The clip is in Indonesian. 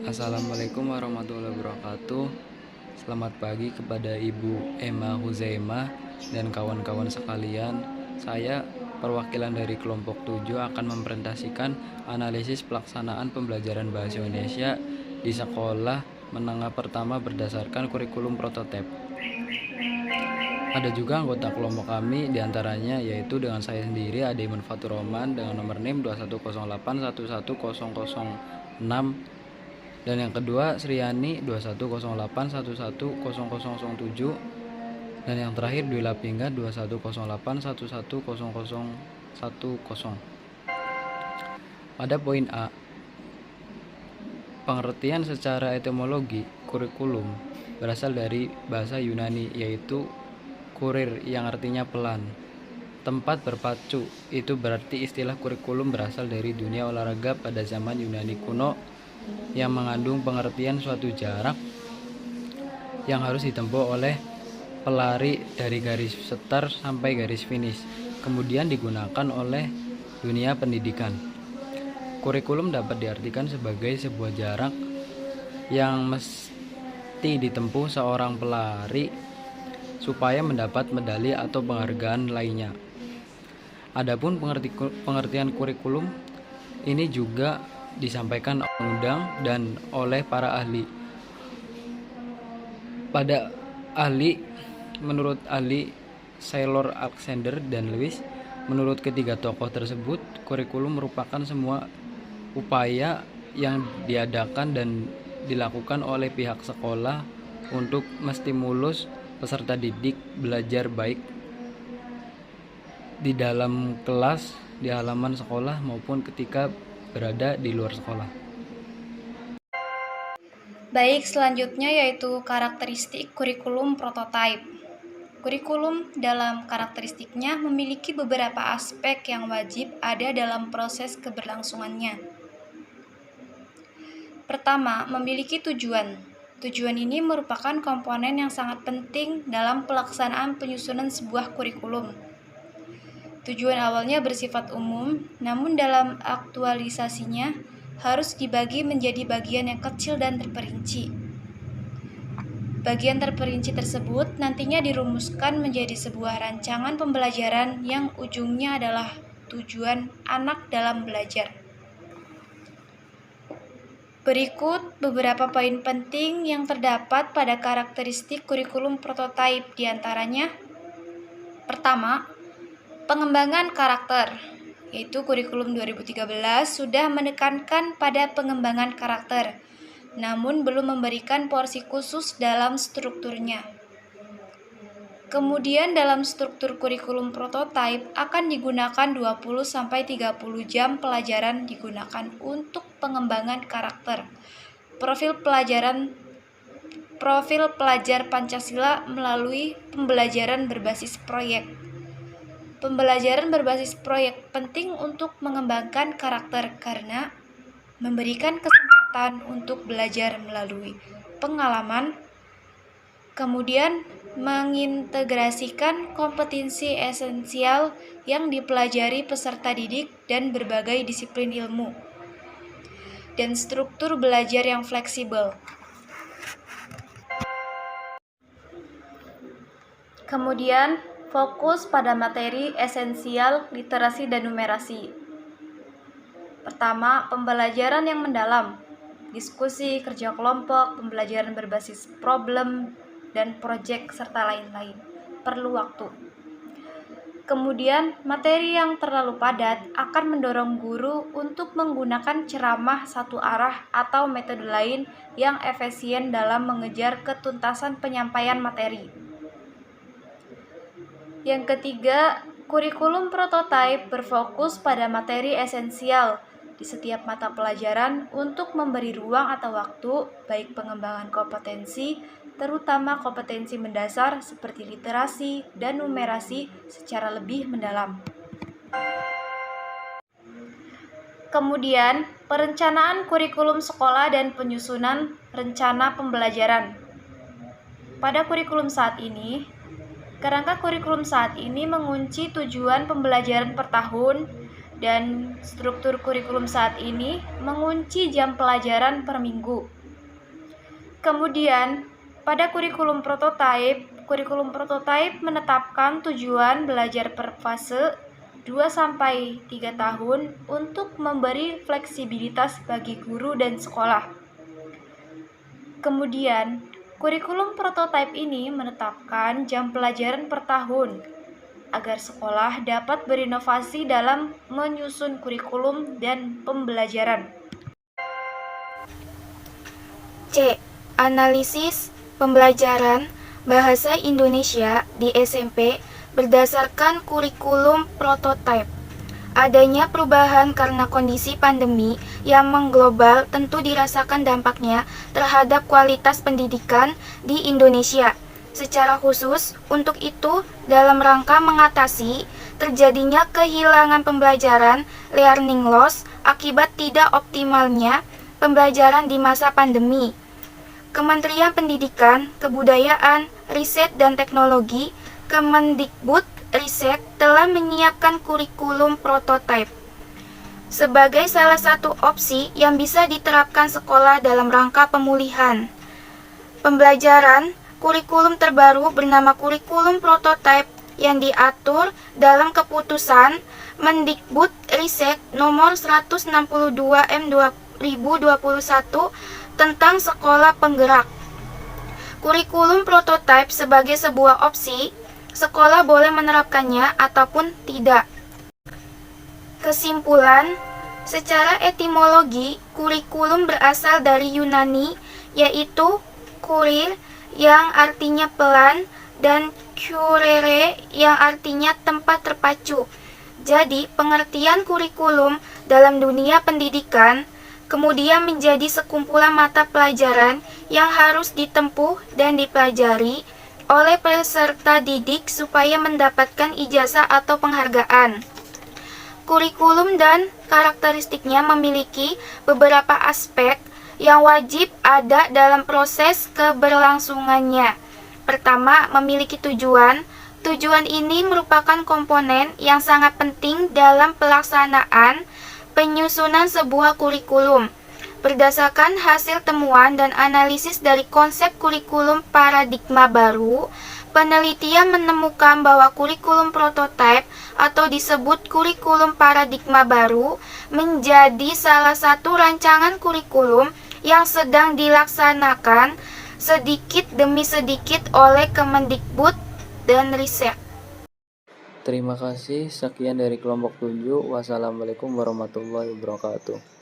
Assalamualaikum warahmatullahi wabarakatuh. Selamat pagi kepada Ibu Emma Huzaimah dan kawan-kawan sekalian. Saya perwakilan dari kelompok 7 akan mempresentasikan analisis pelaksanaan pembelajaran bahasa Indonesia di sekolah menengah pertama berdasarkan kurikulum prototipe. Ada juga anggota kelompok kami diantaranya yaitu dengan saya sendiri Ade Iman Fatur Roman dengan nomor NIM 2108111006, dan yang kedua Sriani 2108110007, dan yang terakhir Dwi Lapingga 2108110010. Pada poin A, pengertian secara etimologi kurikulum berasal dari bahasa Yunani yaitu kurir yang artinya pelan. Tempat berpacu, itu berarti istilah kurikulum berasal dari dunia olahraga pada zaman Yunani kuno yang mengandung pengertian suatu jarak yang harus ditempuh oleh pelari dari garis start sampai garis finish, kemudian digunakan oleh dunia pendidikan. Kurikulum dapat diartikan sebagai sebuah jarak yang mesti ditempuh seorang pelari supaya mendapat medali atau penghargaan lainnya. Adapun pengertian kurikulum ini juga disampaikan undang dan oleh para ahli. Menurut ahli Saylor, Alexander, dan Lewis, menurut ketiga tokoh tersebut, kurikulum merupakan semua upaya yang diadakan dan dilakukan oleh pihak sekolah untuk menstimulus peserta didik belajar baik di dalam kelas, di halaman sekolah, maupun ketika berada di luar sekolah. Baik, selanjutnya yaitu karakteristik kurikulum prototipe. Kurikulum dalam karakteristiknya memiliki beberapa aspek yang wajib ada dalam proses keberlangsungannya. Pertama, memiliki tujuan. Tujuan ini merupakan komponen yang sangat penting dalam pelaksanaan penyusunan sebuah kurikulum. Tujuan awalnya bersifat umum, namun dalam aktualisasinya harus dibagi menjadi bagian yang kecil dan terperinci. Bagian terperinci tersebut nantinya dirumuskan menjadi sebuah rancangan pembelajaran yang ujungnya adalah tujuan anak dalam belajar. Berikut beberapa poin penting yang terdapat pada karakteristik kurikulum prototipe, diantaranya: pertama, pengembangan karakter, yaitu kurikulum 2013 sudah menekankan pada pengembangan karakter, namun belum memberikan porsi khusus dalam strukturnya. Kemudian dalam struktur kurikulum prototipe akan digunakan 20-30 jam pelajaran digunakan untuk pengembangan karakter. Profil pelajar Pancasila melalui pembelajaran berbasis proyek. Pembelajaran berbasis proyek penting untuk mengembangkan karakter karena memberikan kesempatan untuk belajar melalui pengalaman, kemudian mengintegrasikan kompetensi esensial yang dipelajari peserta didik dan berbagai disiplin ilmu, dan struktur belajar yang fleksibel. Kemudian, fokus pada materi esensial, literasi, dan numerasi. Pertama, pembelajaran yang mendalam, diskusi, kerja kelompok, pembelajaran berbasis problem, dan proyek, serta lain-lain. Perlu waktu. Kemudian, materi yang terlalu padat akan mendorong guru untuk menggunakan ceramah satu arah atau metode lain yang efisien dalam mengejar ketuntasan penyampaian materi. Yang ketiga, kurikulum prototipe berfokus pada materi esensial di setiap mata pelajaran untuk memberi ruang atau waktu baik pengembangan kompetensi, terutama kompetensi mendasar seperti literasi dan numerasi secara lebih mendalam. Kemudian, perencanaan kurikulum sekolah dan penyusunan rencana pembelajaran. Pada kurikulum saat ini, kerangka kurikulum saat ini mengunci tujuan pembelajaran per tahun dan struktur kurikulum saat ini mengunci jam pelajaran per minggu. Kemudian, pada kurikulum prototipe menetapkan tujuan belajar per fase 2-3 tahun untuk memberi fleksibilitas bagi guru dan sekolah. Kemudian, kurikulum prototipe ini menetapkan jam pelajaran per tahun agar sekolah dapat berinovasi dalam menyusun kurikulum dan pembelajaran. C. Analisis pembelajaran bahasa Indonesia di SMP berdasarkan kurikulum prototipe. Adanya perubahan karena kondisi pandemi yang mengglobal tentu dirasakan dampaknya terhadap kualitas pendidikan di Indonesia. Secara khusus, untuk itu, dalam rangka mengatasi terjadinya kehilangan pembelajaran learning loss akibat tidak optimalnya pembelajaran di masa pandemi, Kementerian Pendidikan, Kebudayaan, Riset dan Teknologi, Kemendikbud Ristek telah menyiapkan kurikulum prototipe sebagai salah satu opsi yang bisa diterapkan sekolah dalam rangka pemulihan pembelajaran. Kurikulum terbaru bernama kurikulum prototipe yang diatur dalam keputusan Mendikbud Ristek nomor 162 M 2021 tentang sekolah penggerak. Kurikulum prototipe sebagai sebuah opsi, sekolah boleh menerapkannya ataupun tidak. Kesimpulan, secara etimologi, kurikulum berasal dari Yunani, yaitu kurir yang artinya pelan dan curere yang artinya tempat terpacu. Jadi, pengertian kurikulum dalam dunia pendidikan kemudian menjadi sekumpulan mata pelajaran yang harus ditempuh dan dipelajari oleh peserta didik supaya mendapatkan ijazah atau penghargaan. Kurikulum dan karakteristiknya memiliki beberapa aspek yang wajib ada dalam proses keberlangsungannya. Pertama, memiliki tujuan. Tujuan ini merupakan komponen yang sangat penting dalam pelaksanaan penyusunan sebuah kurikulum. Berdasarkan hasil temuan dan analisis dari konsep kurikulum paradigma baru, penelitian menemukan bahwa kurikulum prototipe atau disebut kurikulum paradigma baru menjadi salah satu rancangan kurikulum yang sedang dilaksanakan sedikit demi sedikit oleh Kemendikbud dan Ristek. Terima kasih, sekian dari kelompok 7. Wassalamualaikum warahmatullahi wabarakatuh.